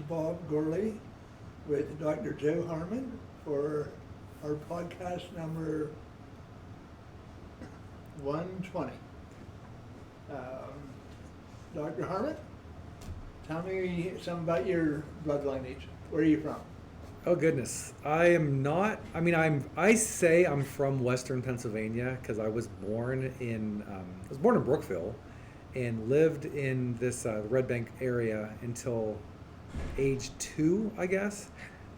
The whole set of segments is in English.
Bob Gorley with Dr. Joe Harmon for our podcast number 120. Dr. Harmon, tell me something about your blood lineage. Where are you from? Oh goodness, I am not. I mean, I say I'm from Western Pennsylvania because I was born in Brookville, and lived in this Red Bank area until age 2, I guess.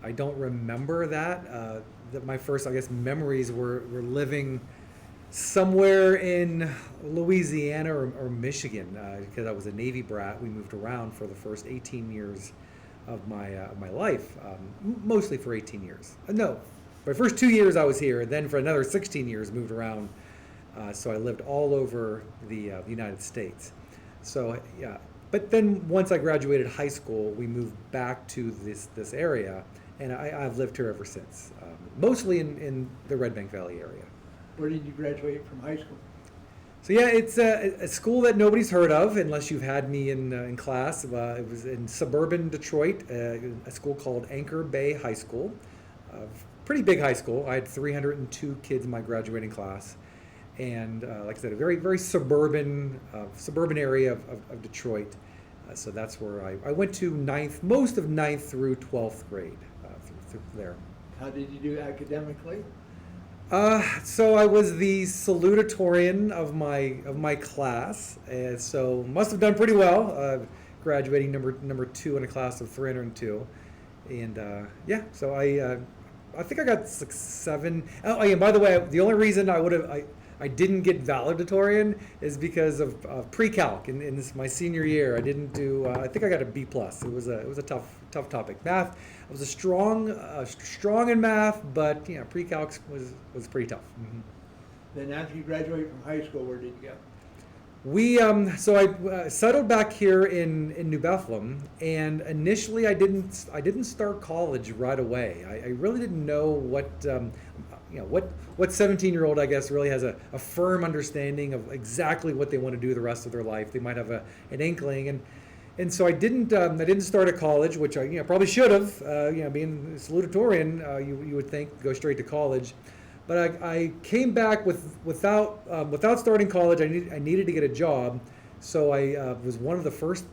I don't remember that. That my first, I guess, memories were living somewhere in Louisiana or Michigan because I was a Navy brat. We moved around for the first 18 years of my life, mostly for 18 years. No, my first 2 years I was here, then for another 16 years moved around. So I lived all over the United States. So yeah, but then once I graduated high school, we moved back to this area, and I've lived here ever since, mostly in the Red Bank Valley area. Where did you graduate from high school? So yeah, it's a school that nobody's heard of unless you've had me in class. It was in suburban Detroit, a school called Anchor Bay High School. Pretty big high school. I had 302 kids in my graduating class, and like I said, a very very suburban area of Detroit. So that's where I went to most of ninth through 12th grade through there. How did you do academically? So I was the salutatorian of my class, and so must have done pretty well, graduating number 2 in a class of 302, and yeah. So I think I got 6, 7. Oh, and by the way, the only reason I didn't get valedictorian is because of pre-calc in my senior year. I didn't do. I think I got a B plus. It was a tough topic. Math. I was strong in math, but pre-calc was pretty tough. Mm-hmm. Then after you graduated from high school, where did you go? So I settled back here in New Bethlehem, and initially I didn't start college right away. I really didn't know what 17-year-old, I guess, really has a firm understanding of exactly what they want to do the rest of their life. They might have an inkling, and so I didn't start at college, which I probably should have. Being salutatorian, you would think go straight to college. But I came back without starting college. I needed to get a job, so I was one of the first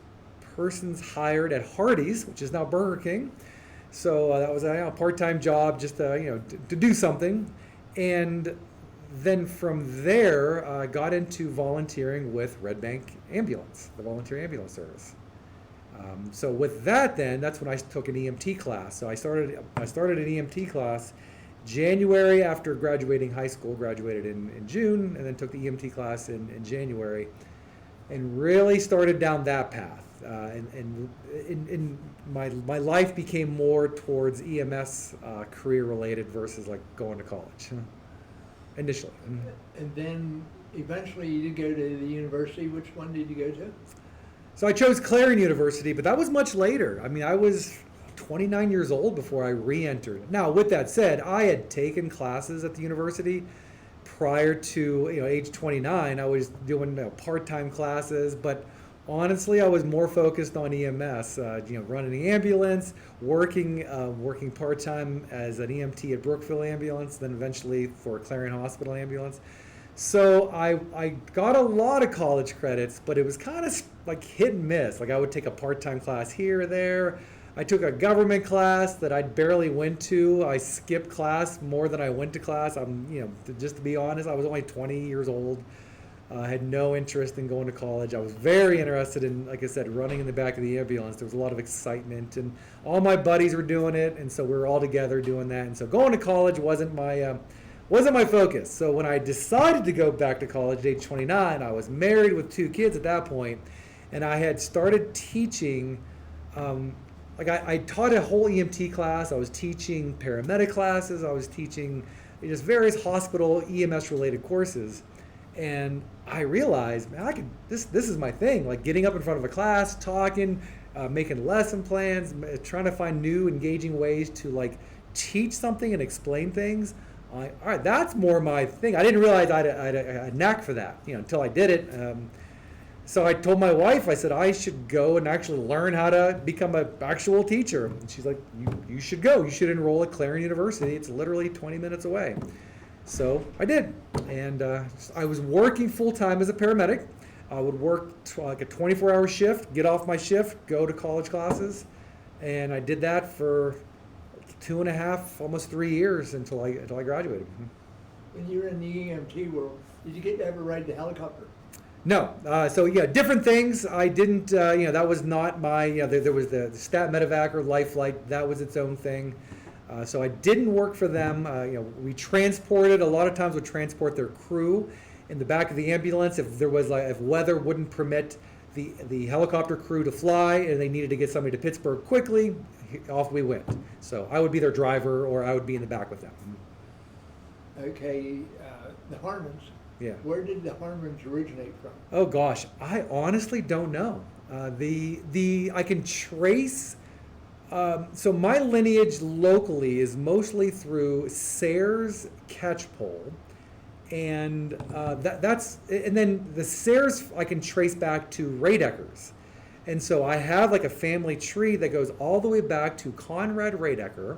persons hired at Hardee's, which is now Burger King. So that was a part-time job, just to do something, and then from there I got into volunteering with Red Bank Ambulance, the volunteer ambulance service. So with that, that's when I took an EMT class. So I started an EMT class January after graduating high school, graduated in June, and then took the EMT class in January, and really started down that path. And my life became more towards EMS career related versus like going to college initially. And then eventually you did go to the university. Which one did you go to? So I chose Clarion University, but that was much later. I mean, I was 29 years old before I re-entered. Now, with that said, I had taken classes at the university prior to age 29. I was doing part-time classes, but honestly, I was more focused on EMS. Running the ambulance, working part-time as an EMT at Brookville Ambulance, then eventually for Clarion Hospital Ambulance. So I got a lot of college credits, but it was kind of like hit and miss. Like I would take a part-time class here or there. I took a government class that I barely went to. I skipped class more than I went to class. Just to be honest, I was only 20 years old. I had no interest in going to college. I was very interested in, like I said, running in the back of the ambulance. There was a lot of excitement, and all my buddies were doing it, and so we were all together doing that. And so going to college wasn't my focus. So when I decided to go back to college at age 29, I was married with 2 kids at that point, and I had started teaching. I taught a whole EMT class. I was teaching paramedic classes. I was teaching just various hospital EMS related courses, and I realized, man, this is my thing. Like getting up in front of a class, talking, making lesson plans, trying to find new engaging ways to like teach something and explain things. All right, that's more my thing. I didn't realize I had a knack for that, until I did it. So I told my wife, I said, I should go and actually learn how to become an actual teacher. And she's like, you should go. You should enroll at Clarion University. It's literally 20 minutes away. So I did. And I was working full time as a paramedic. I would work like a 24-hour shift, get off my shift, go to college classes. And I did that for 2.5, almost 3 years until I graduated. When you were in the EMT world, did you get to ever ride the helicopter? No. So yeah, different things. I didn't, that was not my, there was the Stat Medevac or Life Flight. That was its own thing. So I didn't work for them. We transported, a lot of times would transport their crew in the back of the ambulance if weather wouldn't permit the helicopter crew to fly and they needed to get somebody to Pittsburgh quickly, off we went. So I would be their driver or I would be in the back with them. Okay, the Harmons. Yeah. Where did the Harmons originate from? Oh gosh, I honestly don't know. I can trace. So my lineage locally is mostly through Sayres Catchpole, and and then the Sayres I can trace back to Radeckers, and so I have like a family tree that goes all the way back to Conrad Radecker,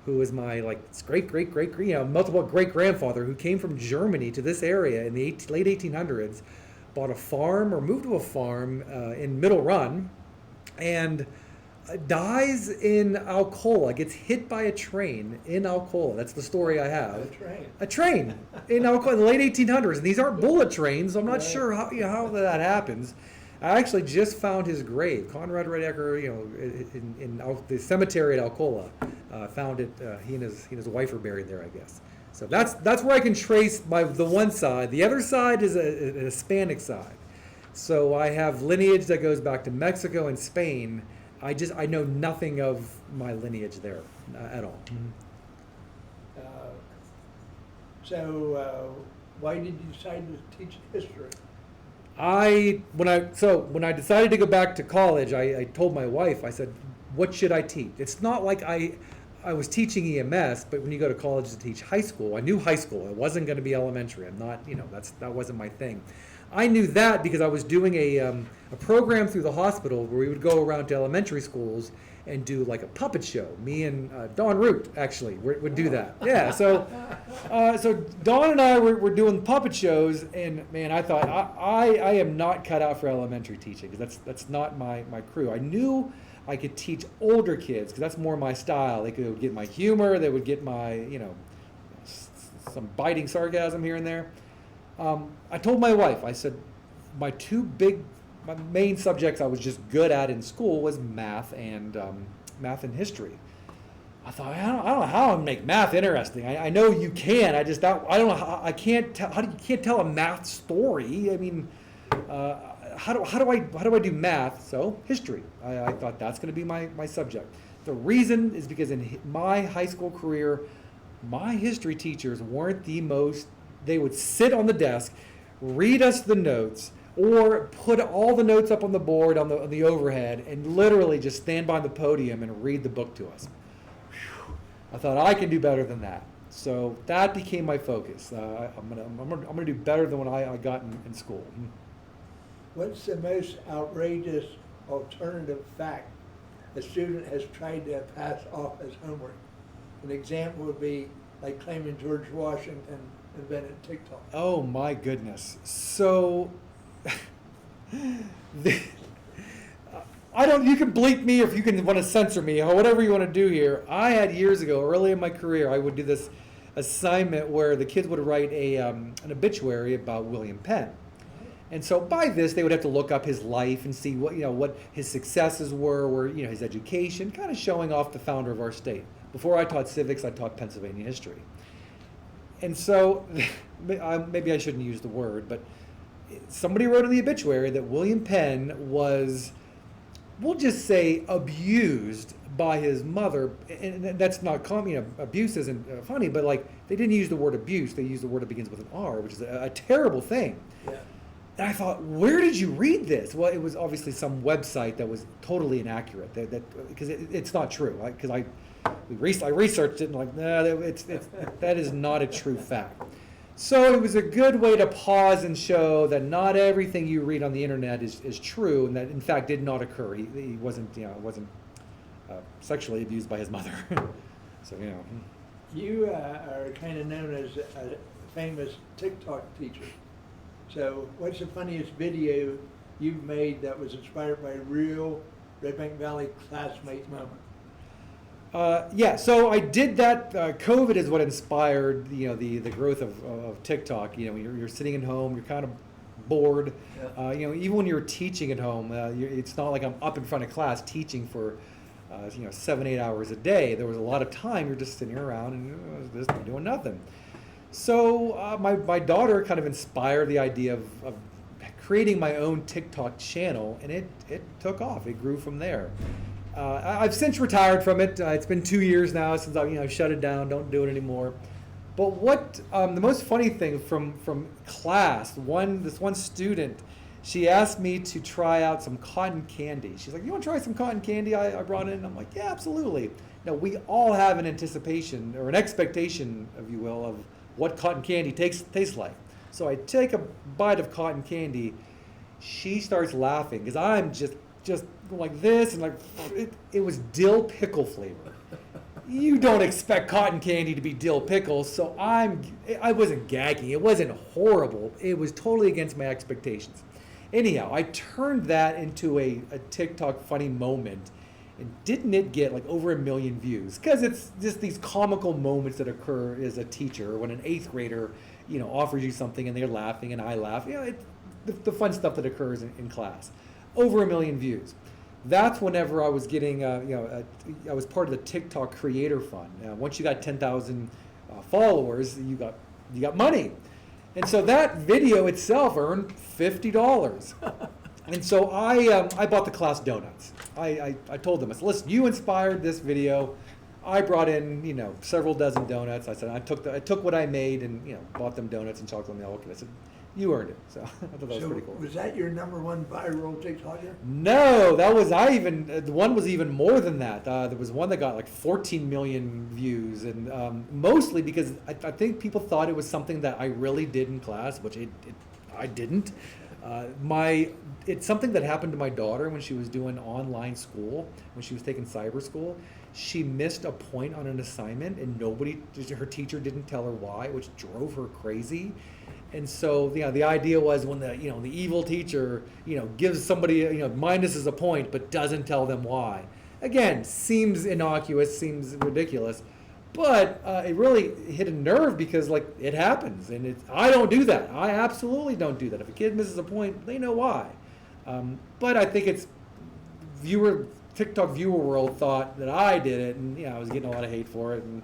who is my multiple great grandfather who came from Germany to this area in the late 1800s, bought a farm or moved to a farm in Middle Run, and dies in Alcola, gets hit by a train in Alcola. That's the story I have. A train in Alcola in the late 1800s. And these aren't bullet trains, so I'm not sure how that happens. I actually just found his grave. Conrad Radecker, in the cemetery at Alcola, found it. He and his wife are buried there, I guess. So that's where I can trace the one side. The other side is a Hispanic side. So I have lineage that goes back to Mexico and Spain. I know nothing of my lineage there at all. So why did you decide to teach history? When I decided to go back to college, I told my wife, I said, what should I teach? It's not like I was teaching EMS, but when you go to college to teach high school, I knew high school. It wasn't going to be elementary. I'm not, that wasn't my thing. I knew that because I was doing a program through the hospital where we would go around to elementary schools and do like a puppet show. Me and Don Root actually would do that. Yeah, so Don and I were doing puppet shows, and man, I thought I am not cut out for elementary teaching because that's not my crew. I knew I could teach older kids because that's more my style. They would get my humor, they would get my some biting sarcasm here and there. I told my wife, I said, my main subjects I was just good at in school was math and history. I thought, I don't know how to make math interesting. I know you can. I don't know how. I can't tell. You can't tell a math story? I mean, how do I do math? So history. I thought that's going to be my subject. The reason is because in my high school career, my history teachers weren't the most. They would sit on the desk, read us the notes, or put all the notes up on the board on the overhead, and literally just stand by the podium and read the book to us. Whew. I thought I can do better than that, so that became my focus. I'm gonna do better than what I got in school. What's the most outrageous alternative fact a student has tried to pass off as homework? An example would be like claiming George Washington invented TikTok. Oh my goodness. So you can bleep me or if you can want to censor me or whatever you want to do here. I had years ago, early in my career, I would do this assignment where the kids would write an obituary about William Penn. And so by this, they would have to look up his life and see what his successes were his education, kind of showing off the founder of our state. Before I taught civics, I taught Pennsylvania history. And so, maybe I shouldn't use the word, but somebody wrote in the obituary that William Penn was, we'll just say, abused by his mother. And that's not common, abuse isn't funny, but like they didn't use the word abuse, they used the word that begins with an R, which is a terrible thing. Yeah. And I thought, where did you read this? Well, it was obviously some website that was totally inaccurate, because it's not true, because I researched it and like, no, that is not a true fact. So it was a good way to pause and show that not everything you read on the internet is true, and that in fact did not occur. He wasn't, wasn't sexually abused by his mother. So, You are kind of known as a famous TikTok teacher. So what's the funniest video you've made that was inspired by a real Red Bank Valley classmate moment? Yeah, so I did that. COVID is what inspired, the growth of TikTok. You're sitting at home, you're kind of bored. Yeah. Even when you're teaching at home, it's not like I'm up in front of class teaching for, 7-8 hours a day. There was a lot of time you're just sitting around and just doing nothing. So my daughter kind of inspired the idea of creating my own TikTok channel, and it took off. It grew from there. I've since retired from it. It's been 2 years now since I've shut it down. Don't do it anymore. But what the most funny thing from class, this one student, she asked me to try out some cotton candy. She's like, "You want to try some cotton candy I brought in?" I'm like, "Yeah, absolutely." Now we all have an anticipation or an expectation, if you will, of what cotton candy tastes like. So I take a bite of cotton candy. She starts laughing because I'm just like this, and it was dill pickle flavor. You don't expect cotton candy to be dill pickle, so I wasn't gagging. It wasn't horrible. It was totally against my expectations. Anyhow, I turned that into a TikTok funny moment, and didn't it get like over 1 million views? Because it's just these comical moments that occur as a teacher when an 8th grader, offers you something and they're laughing and I laugh. The fun stuff that occurs in class. Over 1 million views. That's whenever I was getting, I was part of the TikTok Creator Fund. Once you got 10,000 followers, you got money, and so that video itself earned $50. And so I bought the class donuts. I told them, I said, "Listen, you inspired this video. I brought in several dozen donuts." I said I took what I made and bought them donuts and chocolate milk. And I said, "You earned it." So I thought that was pretty cool. Was that your #1 viral TikToker? No, that was the one was even more than that. There was one that got like 14 million views, and mostly because I think people thought it was something that I really did in class, which I didn't. It's something that happened to my daughter when she was doing online school, when she was taking cyber school. She missed a point on an assignment, and her teacher didn't tell her why, which drove her crazy. And so, the idea was when the evil teacher, gives somebody, minuses a point, but doesn't tell them why. Again, seems innocuous, seems ridiculous, but it really hit a nerve because it happens, and I don't do that. I absolutely don't do that. If a kid misses a point, they know why. But I think it's TikTok viewer world thought that I did it, and I was getting a lot of hate for it, and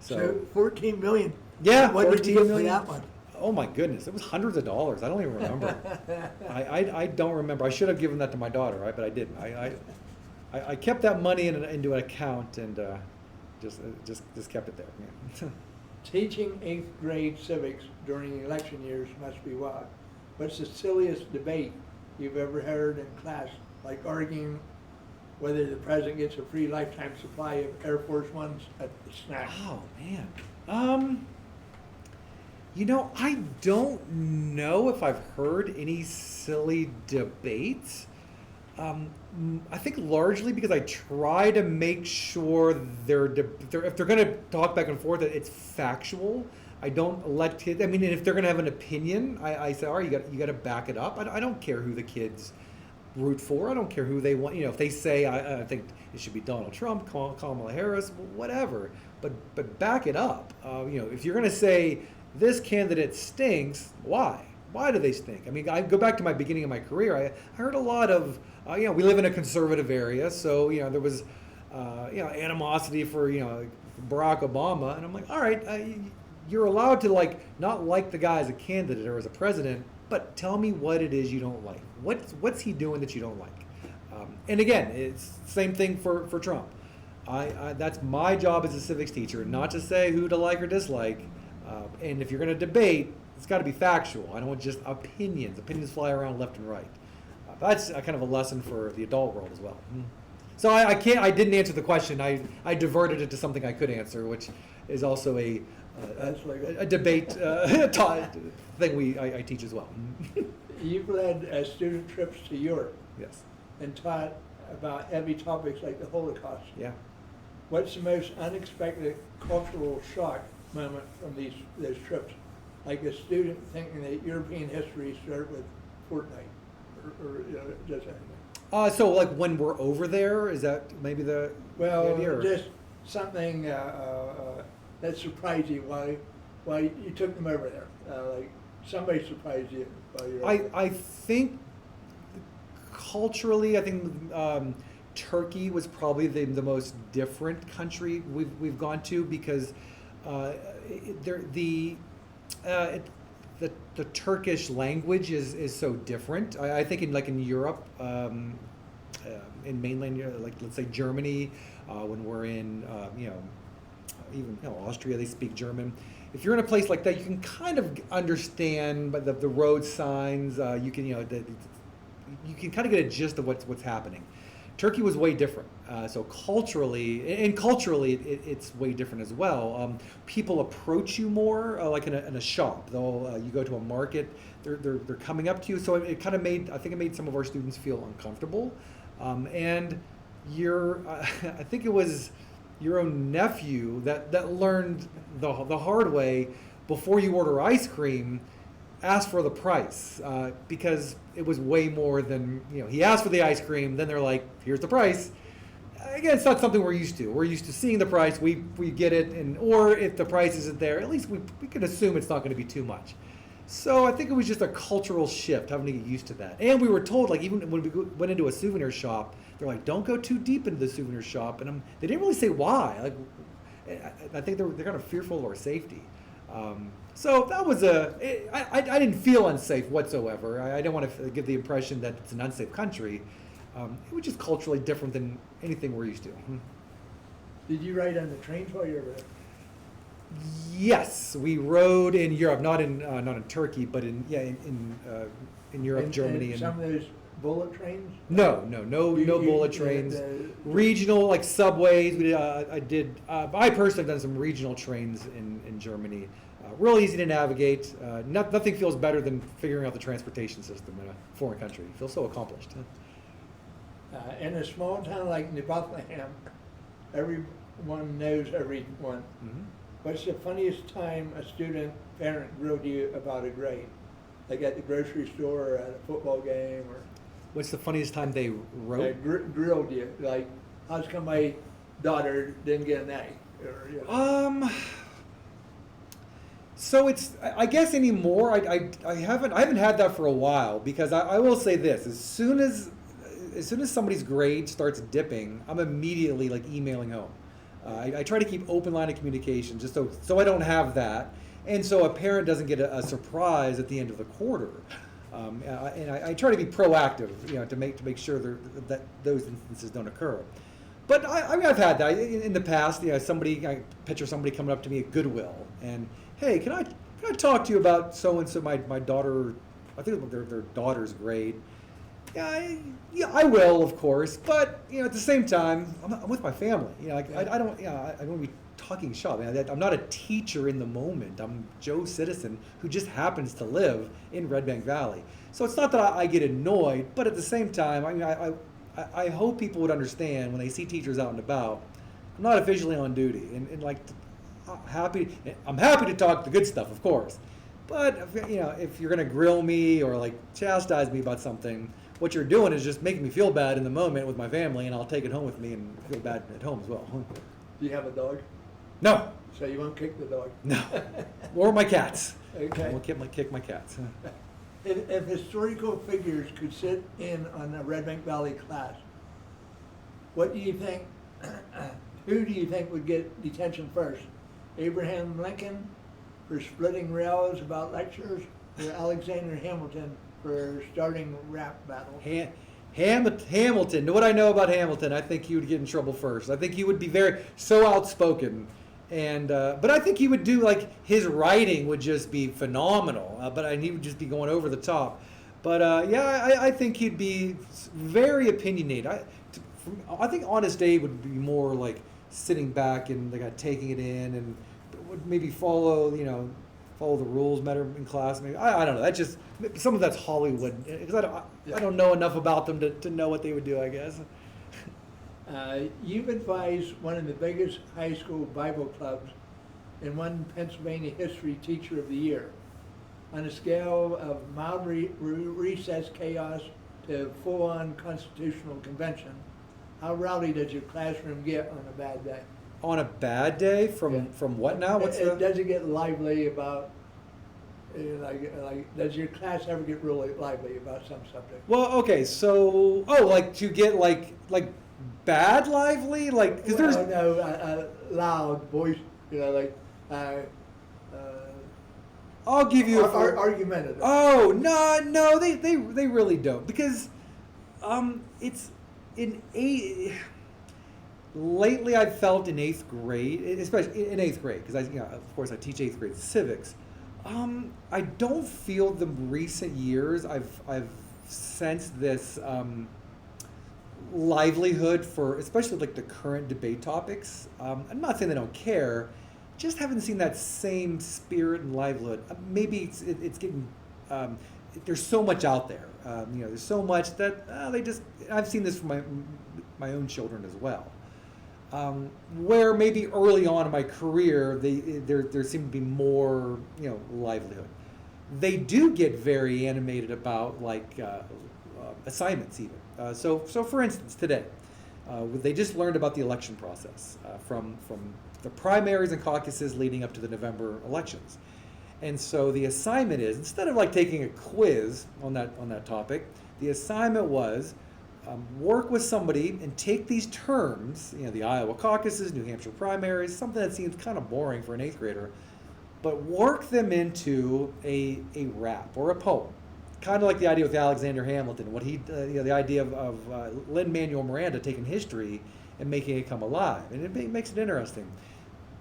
so 14 million. Yeah, What did you get for 14 that one? Oh my goodness, it was hundreds of dollars. I don't even remember. I don't remember. I should have given that to my daughter, right? But I didn't. I kept that money into an account and just kept it there. Yeah. Teaching 8th grade civics during election years must be wild. What's the silliest debate you've ever heard in class, like arguing whether the president gets a free lifetime supply of Air Force Ones at the snack? Oh man. I don't know if I've heard any silly debates. I think largely because I try to make sure if they're going to talk back and forth, that it's factual. I don't let kids. And if they're going to have an opinion, I say, all right, you got to back it up. I don't care who the kids root for. I don't care who they want. If they say I think it should be Donald Trump, Kamala Harris, whatever. But back it up. If you're going to say this candidate stinks, why? Why do they stink? I go back to my beginning of my career. I heard a lot of, we live in a conservative area, so there was, animosity for Barack Obama, and I'm like, all right, you're allowed to not like the guy as a candidate or as a president, but tell me what it is you don't like. What's he doing that you don't like? And again, it's the same thing for Trump. That's my job as a civics teacher, not to say who to like or dislike. And if you're going to debate, it's got to be factual. I don't want just opinions. Opinions fly around left and right. That's kind of a lesson for the adult world as well. So I didn't answer the question. I diverted it to something I could answer, which is also a That's like a debate thing I teach as well. You've led student trips to Europe Yes. and taught about heavy topics like the Holocaust. Yeah. What's the most unexpected cultural shock moment from those trips? Like a student thinking that European history started with Fortnite, or just anything. So like when we're over there, is that maybe the Well, idea? Or? just something that surprised you why you took them over there. Like somebody surprised you while you were over there. I think culturally, I think Turkey was probably the most different country we've gone to because the Turkish language is so different. I think in Europe, in mainland like let's say Germany, when we're in even Austria, they speak German. If you're in a place like that, you can kind of understand by the road signs. You can you can kind of get a gist of what's happening. Turkey was way different. So culturally, it's way different as well. People approach you more, like in a shop. You go to a market, they're coming up to you. So it kind of I think it made some of our students feel uncomfortable. And I think it was your own nephew that learned the hard way before you order ice cream. Ask for the price because it was way more than he asked for the ice cream. Then they're like, "Here's the price." Again, it's not something we're used to. We're used to seeing the price. We get it, or if the price isn't there, at least we can assume it's not going to be too much. So I think it was just a cultural shift, having to get used to that. And we were told, like even when we went into a souvenir shop, they're like, "Don't go too deep into the souvenir shop," and they didn't really say why. Like I think they're kind of fearful of our safety. So that was I didn't feel unsafe whatsoever. I don't want to give the impression that it's an unsafe country. It was just culturally different than anything we're used to. Did you ride on the trains while you were there? Yes, we rode in Europe, not in Turkey, but in Europe, And Germany, some of those bullet trains? no bullet trains. Regional like subways. We did. I personally have done some regional trains in Germany. Real easy to navigate. Nothing feels better than figuring out the transportation system in a foreign country. You feel so accomplished. In a small town like New Bethlehem, everyone knows everyone. Mm-hmm. What's the funniest time a student parent grilled you about a grade? Like at the grocery store or at a football game or? What's the funniest time they wrote? Grilled you, like, how's come my daughter didn't get an A? Or, So I guess anymore, I haven't had that for a while because I will say this, as soon as somebody's grade starts dipping, I'm immediately like emailing home. I try to keep open line of communication just so I don't have that. And so a parent doesn't get a surprise at the end of the quarter. And I try to be proactive, to make sure that those instances don't occur. But I've had that in the past. I picture somebody coming up to me at Goodwill and, "Hey, can I talk to you about so and so my daughter? I think their daughter's grade." Yeah, I will, of course. But at the same time, I'm with my family. I don't want to be talking shop. I'm not a teacher in the moment. I'm Joe Citizen who just happens to live in Red Bank Valley. So it's not that I get annoyed, but at the same time, I hope people would understand when they see teachers out and about. I'm not officially on duty, and like I'm happy to talk the good stuff, of course. But if you're gonna grill me or like chastise me about something, what you're doing is just making me feel bad in the moment with my family, and I'll take it home with me and feel bad at home as well. Do you have a dog? No. So you won't kick the dog? No. Or my cats. Okay. I won't kick my cats. If historical figures could sit in on a Red Bank Valley class, what do you think, who do you think would get detention first? Abraham Lincoln for splitting rails about lectures, or Alexander Hamilton for starting rap battle? Hamilton. What I know about Hamilton, I think he would get in trouble first. I think he would be so outspoken. And but I think he would do, like, his writing would just be phenomenal. He would just be going over the top. But I think he'd be very opinionated. I think Honest Abe would be more like sitting back and like taking it in. And would maybe follow the rules better in class. Maybe I don't know. That's just some of that's Hollywood because I don't know enough about them to know what they would do, I guess. You've advised one of the biggest high school Bible clubs and won Pennsylvania History Teacher of the Year. On a scale of mild recess chaos to full-on constitutional convention, how rowdy does your classroom get on a bad day? On a bad day, from what now? What's Does it get lively about, does your class ever get really lively about some subject? Well, okay, so like to get like bad lively, like because there's loud voice, I'll give you argumentative. Oh no, they really don't because it's in lately I've felt in 8th grade, especially in 8th grade, because of course I teach 8th grade civics. I don't feel the recent years I've sensed this livelihood for especially like the current debate topics. I'm not saying they don't care, just haven't seen that same spirit and livelihood. Maybe it's getting there's so much out there. There's so much that I've seen this from my own children as well. Where maybe early on in my career, there seemed to be more, livelihood. They do get very animated about assignments even. So for instance, today, they just learned about the election process from the primaries and caucuses leading up to the November elections. And so the assignment is, instead of taking a quiz on that topic, the assignment was work with somebody and take these terms, the Iowa caucuses, New Hampshire primaries, something that seems kind of boring for an 8th grader, but work them into a rap or a poem. Kind of like the idea with Alexander Hamilton, what the idea of Lin-Manuel Miranda taking history and making it come alive, and it makes it interesting.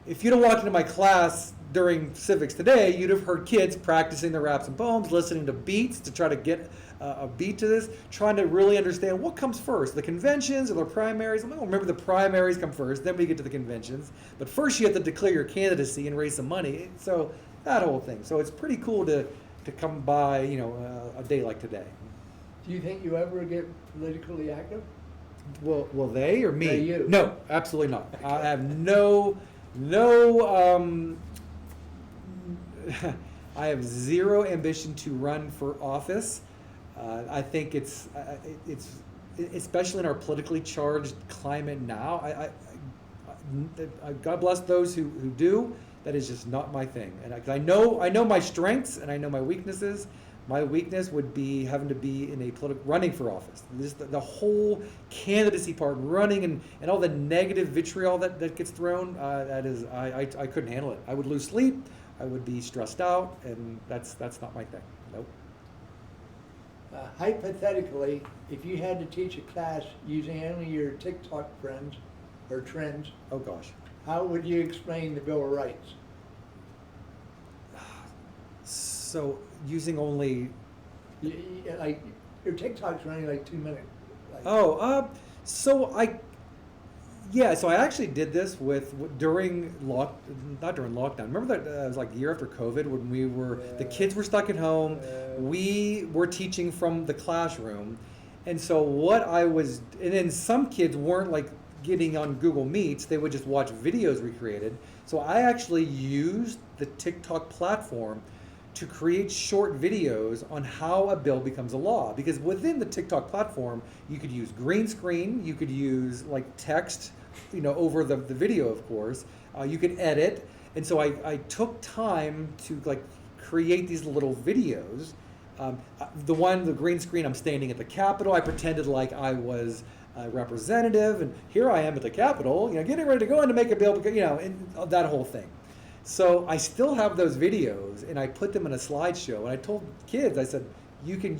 If you'd have walked into my class during civics today, you'd have heard kids practicing their raps and poems, listening to beats to try to get a beat to this, trying to really understand what comes first, the conventions or the primaries. Remember the primaries come first, then we get to the conventions. But first you have to declare your candidacy and raise some money. So that whole thing. So it's pretty cool to come by, a day like today. Do you think you ever get politically active? Will they or me? No, you. No, absolutely not. Okay. I have no I have zero ambition to run for office. I think it's especially in our politically charged climate now. I God bless those who do. That is just not my thing. And I know my strengths and I know my weaknesses. My weakness would be having to be in running for office. The whole candidacy part, running and all the negative vitriol that gets thrown. I couldn't handle it. I would lose sleep. I would be stressed out, and that's not my thing. Nope. Hypothetically, if you had to teach a class using only your TikTok friends or trends, Oh gosh. how would you explain the Bill of Rights? So using only. Your TikTok's running 2 minutes. So I actually did this during not during lockdown. Remember that it was like the year after COVID when the kids were stuck at home. We were teaching from the classroom, and so and then some kids weren't getting on Google Meets. They would just watch videos recreated. So I actually used the TikTok platform to create short videos on how a bill becomes a law. Because within the TikTok platform, you could use green screen, you could use text, over the video, of course. You could edit. And so I took time to create these little videos. The green screen, I'm standing at the Capitol. I pretended like I was a representative, and here I am at the Capitol, getting ready to go in to make a bill, and that whole thing. So I still have those videos, and I put them in a slideshow. And I told kids, I said, you could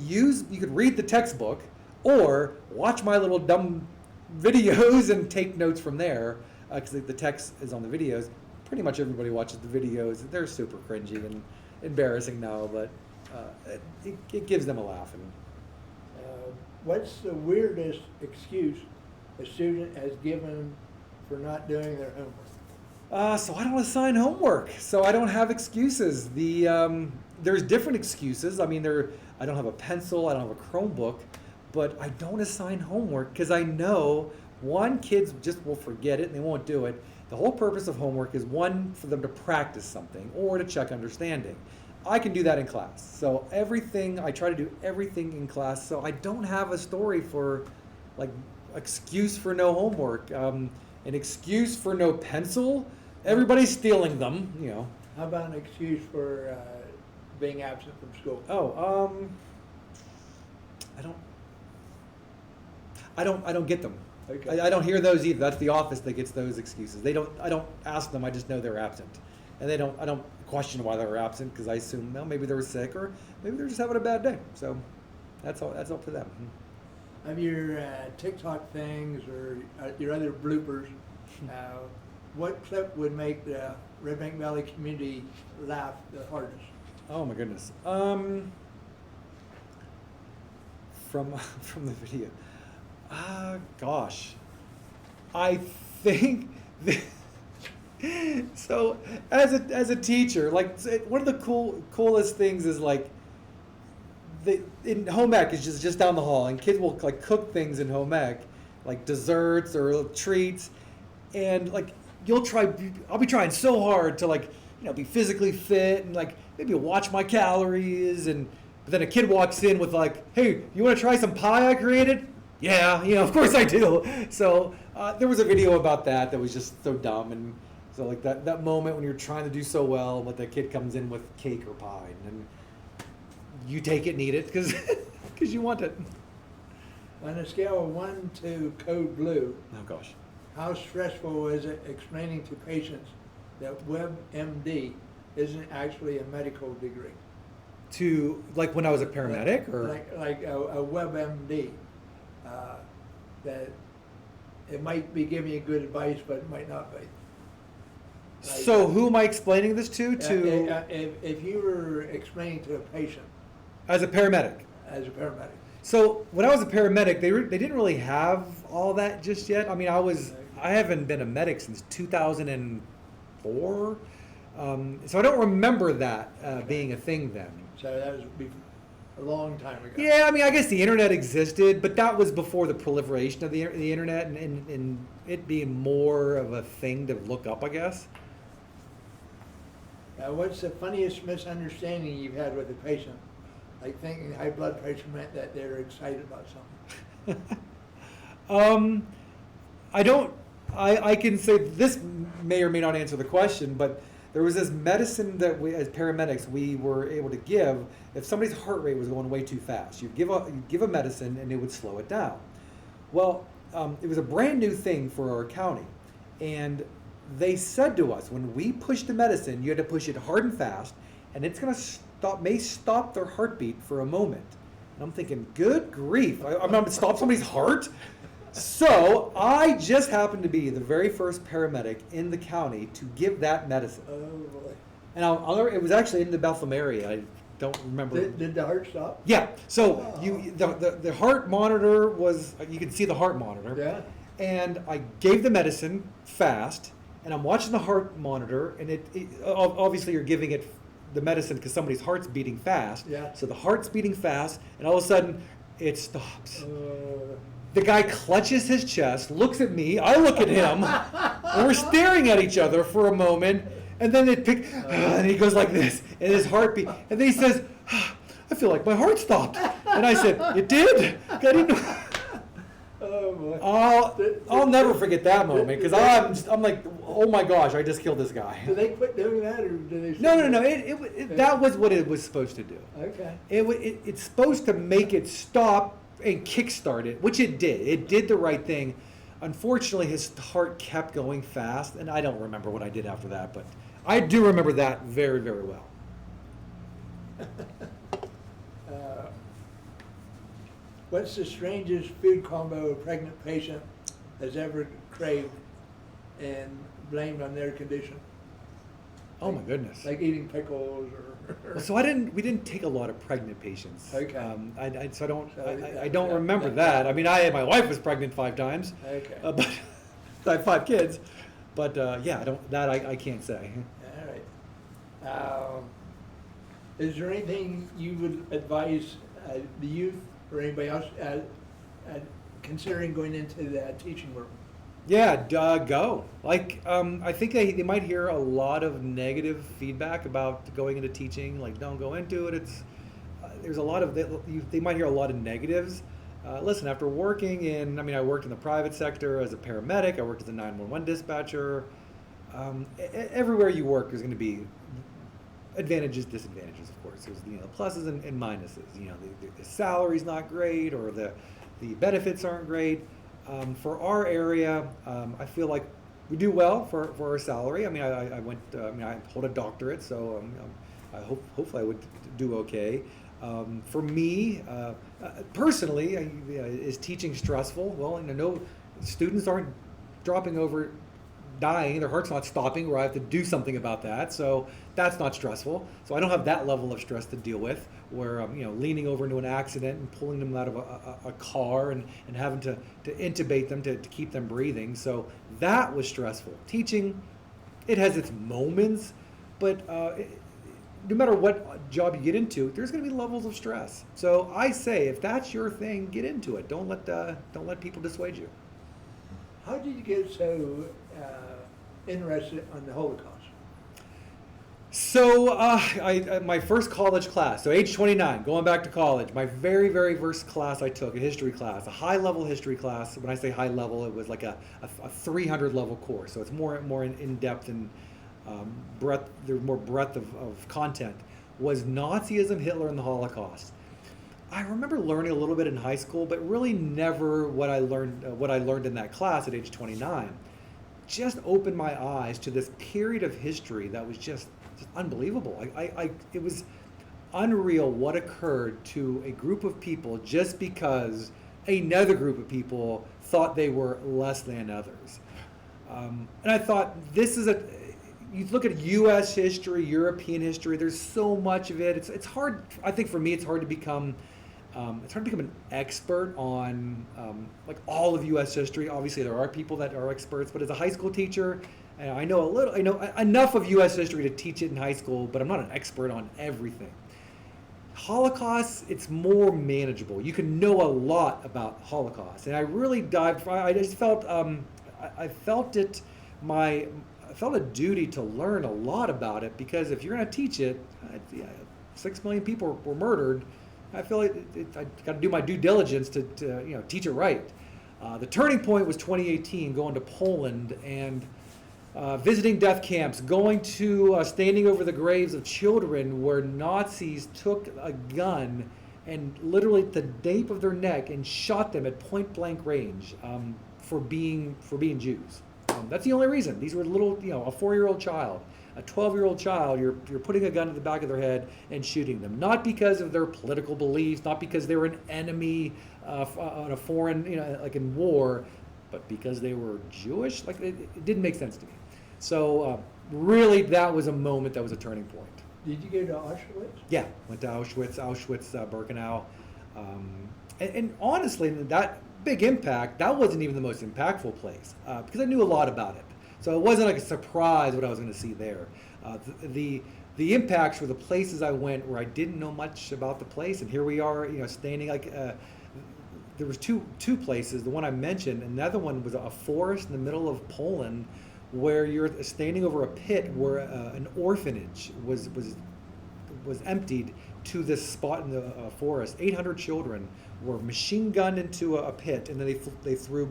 read the textbook, or watch my little dumb videos and take notes from there, because the text is on the videos. Pretty much everybody watches the videos. They're super cringy and embarrassing now, but it gives them a laugh. And What's the weirdest excuse a student has given for not doing their homework? So I don't assign homework. So I don't have excuses. There's different excuses. I mean, I don't have a pencil. I don't have a Chromebook, but I don't assign homework because I know one, kids just will forget it and they won't do it. The whole purpose of homework is one, for them to practice something or to check understanding. I can do that in class. So I try to do everything in class. So I don't have a story for, like, excuse for no homework, an excuse for no pencil. Everybody's stealing them, you know. How about an excuse for being absent from school? I don't get them. Okay. I don't hear those either. That's the office that gets those excuses. I don't ask them. I just know they're absent, and I don't question why they were absent because I assume, well, maybe they were sick or maybe they're just having a bad day. So that's all for them. Of your TikTok things or your other bloopers, what clip would make the Red Bank Valley community laugh the hardest? Oh my goodness. From the video. Gosh. I think so as a teacher, like, one of the coolest things is, like, in home ec is just down the hall, and kids will, like, cook things in home ec, like desserts or treats, and, like, I'll be trying so hard to, like, be physically fit and, like, maybe watch my calories, but then a kid walks in with, like, hey, you want to try some pie I created? Yeah, of course I do. So there was a video about that was just so dumb, and so, like, that moment when you're trying to do so well, but the kid comes in with cake or pie, and you take it and eat it because you want it. On a scale of 1 to code blue, Oh gosh. how stressful is it explaining to patients that WebMD isn't actually a medical degree? To, like, when I was a paramedic, or like a WebMD, that it might be giving you good advice, but it might not be. so who am I explaining this to? If you were explaining to a patient As a paramedic. as a paramedic. So when I was a paramedic, they didn't really have all that just yet. I mean, I haven't been a medic since 2004, so I don't remember that being a thing then. So that was a long time ago. Yeah, I mean, I guess the internet existed, but that was before the proliferation of the internet and it being more of a thing to look up, I guess. What's the funniest misunderstanding you've had with a patient? Like thinking high blood pressure meant that they're excited about something. I can say this may or may not answer the question, but there was this medicine that we, as paramedics, we were able to give if somebody's heart rate was going way too fast. You'd give a medicine and it would slow it down. Well, it was a brand new thing for our county, and they said to us, when we push the medicine, you had to push it hard and fast, and it's going to stop their heartbeat for a moment. And I'm thinking, good grief, I'm going to stop somebody's heart? So I just happened to be the very first paramedic in the county to give that medicine. Oh boy. And it was actually in the Bethlehem area. I don't remember. Did the heart stop? Yeah. So Oh. the heart monitor was, you can see the heart monitor. Yeah. And I gave the medicine fast, and I'm watching the heart monitor, and it obviously you're giving it the medicine because somebody's heart's beating fast. Yeah. So the heart's beating fast, and all of a sudden it stops. Uh, The guy clutches his chest, looks at me, I look at him, and we're staring at each other for a moment, and then and he goes like this, and his heartbeat, and then he says, I feel like my heart stopped. And I said, it did? I didn't know. oh boy. I'll never forget that moment, because I'm like, oh my gosh, I just killed this guy. Did they quit doing that, or did they? No, that was what it was supposed to do. Okay. It's supposed to make it stop and kickstart it, which it did. It did the right thing. Unfortunately, his heart kept going fast, and I don't remember what I did after that, but I do remember that very, very well. What's the strangest food combo a pregnant patient has ever craved and blamed on their condition? Oh my goodness. Like eating pickles or. So we didn't take a lot of pregnant patients. Okay. I don't remember that. I mean, my wife was pregnant 5 times. Okay. But I have 5 kids. But yeah, I can't say. All right. Is there anything you would advise the youth or anybody else considering going into the teaching world? Yeah, go. Like, I think they might hear a lot of negative feedback about going into teaching. Like, don't go into it. There's a lot of they might hear a lot of negatives. Listen, after working I worked in the private sector as a paramedic. I worked as a 911 dispatcher. Everywhere you work, there's going to be advantages, disadvantages. Of course, there's the pluses and minuses. The salary's not great, or the benefits aren't great. For our area, I feel like we do well for our salary. I hold a doctorate, so hopefully I would do okay. For me, personally, is teaching stressful? Well, no, students aren't dropping over dying, their heart's not stopping, where I have to do something about that. So that's not stressful. So I don't have that level of stress to deal with, where I'm leaning over into an accident and pulling them out of a car and having to intubate them to keep them breathing. So that was stressful. Teaching, it has its moments, but no matter what job you get into, there's going to be levels of stress. So I say, if that's your thing, get into it. Don't let people dissuade you. How did you get so interested on the Holocaust? So my first college class, so age 29, going back to college, my very, very first class I took, a history class, a high-level history class. When I say high level, it was like a 300 level course, so it's more in depth and breadth. There's more breadth of content. Was Nazism, Hitler, and the Holocaust. I remember learning a little bit in high school, but really never what I learned in that class at age 29. Just opened my eyes to this period of history that was just unbelievable. It was unreal what occurred to a group of people just because another group of people thought they were less than others. And I thought, you look at U.S. history, European history, there's so much of it. It's hard, I think for me, it's hard to become an expert on like all of U.S. history. Obviously, there are people that are experts, but as a high school teacher, I know enough of U.S. history to teach it in high school, but I'm not an expert on everything. Holocaust, it's more manageable. You can know a lot about Holocaust, and I really dived. I just felt I felt a duty to learn a lot about it, because if you're going to teach it, 6 million people were murdered. I feel like I got to do my due diligence to teach it right. The turning point was 2018, going to Poland and visiting death camps, standing over the graves of children where Nazis took a gun and literally at the nape of their neck and shot them at point blank range for being Jews. That's the only reason. These were little, a 4-year-old child, a 12-year-old child. You're putting a gun to the back of their head and shooting them, not because of their political beliefs, not because they were an enemy on a foreign, like in war, but because they were Jewish. Like it didn't make sense to me. So really, that was a moment. That was a turning point. Did you go to Auschwitz? Yeah, went to Auschwitz, Birkenau, and honestly, that big impact, that wasn't even the most impactful place because I knew a lot about it. So it wasn't like a surprise what I was going to see there. The impacts were the places I went where I didn't know much about the place, and here we are, standing like there was two places. The one I mentioned, and the other one was a forest in the middle of Poland, where you're standing over a pit where an orphanage was emptied to this spot in the forest. 800 children were machine gunned into a pit, and then they threw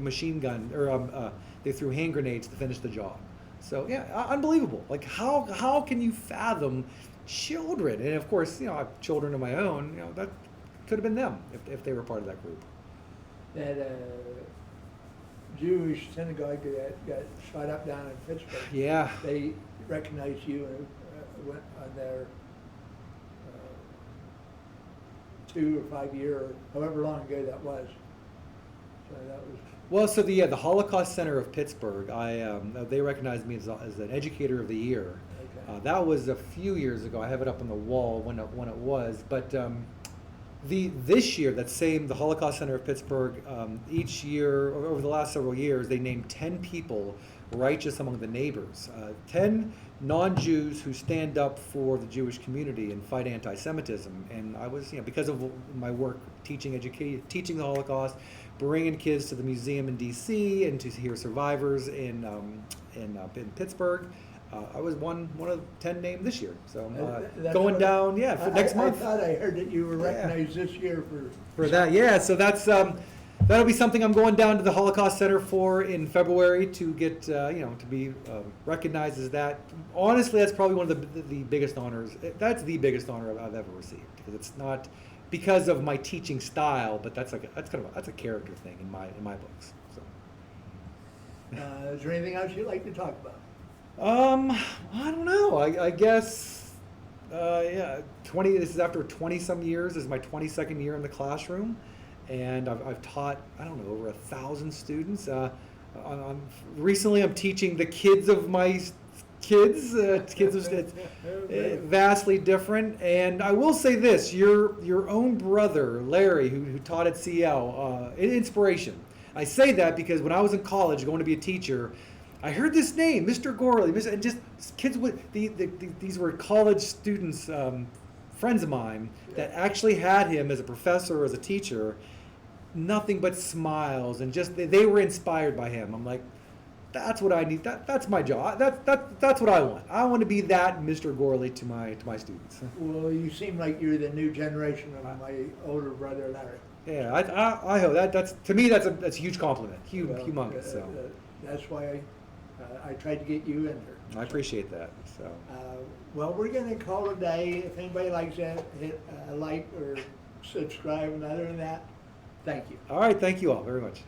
they threw hand grenades to finish the job. So yeah, unbelievable. Like how can you fathom children? And of course, I have children of my own. That could have been them if they were part of that group. That Jewish synagogue that got shot up down in Pittsburgh. Yeah. They recognized you and went on their 2 or 5 year, or however long ago that was. So that was. Well, so the Holocaust Center of Pittsburgh, they recognized me as an educator of the year. Okay. That was a few years ago. I have it up on the wall when it was, but this year, the Holocaust Center of Pittsburgh, each year over the last several years, they named 10 people righteous among the neighbors. 10 non-Jews who stand up for the Jewish community and fight anti-Semitism. And I was, because of my work teaching the Holocaust, bringing kids to the museum in D.C. and to hear survivors in Pittsburgh. I was one of 10 named this year. So going down, for next month. I thought I heard that you were recognized this year for that. Yeah, so that's that'll be something I'm going down to the Holocaust Center for in February to get to be recognized as that. Honestly, that's probably one of the biggest honors. That's the biggest honor I've ever received, because it's not because of my teaching style, but that's a character thing in my books. So. Is there anything else you'd like to talk about? I don't know. I guess, 20. This is after 20-some years. This is my 22nd year in the classroom, and I've taught, I don't know, over 1,000 students. Recently, I'm teaching the kids of my kids. It's vastly different. And I will say this: your own brother, Larry, who taught at CL, an inspiration. I say that because when I was in college, going to be a teacher, I heard this name, Mr. Gorley, and just kids with these were college students, friends of mine that actually had him as a professor or as a teacher. Nothing but smiles, and just they were inspired by him. I'm like, that's what I need. That's my job. That's what I want. I want to be that Mr. Gorley to my students. Well, you seem like you're the new generation of my older brother, Larry. Yeah, I hope that's to me that's a huge compliment, humongous. So that's why I tried to get you in here. I appreciate that. So well, we're going to call it a day. If anybody likes that, hit like or subscribe. And other than that, thank you. All right, thank you all very much.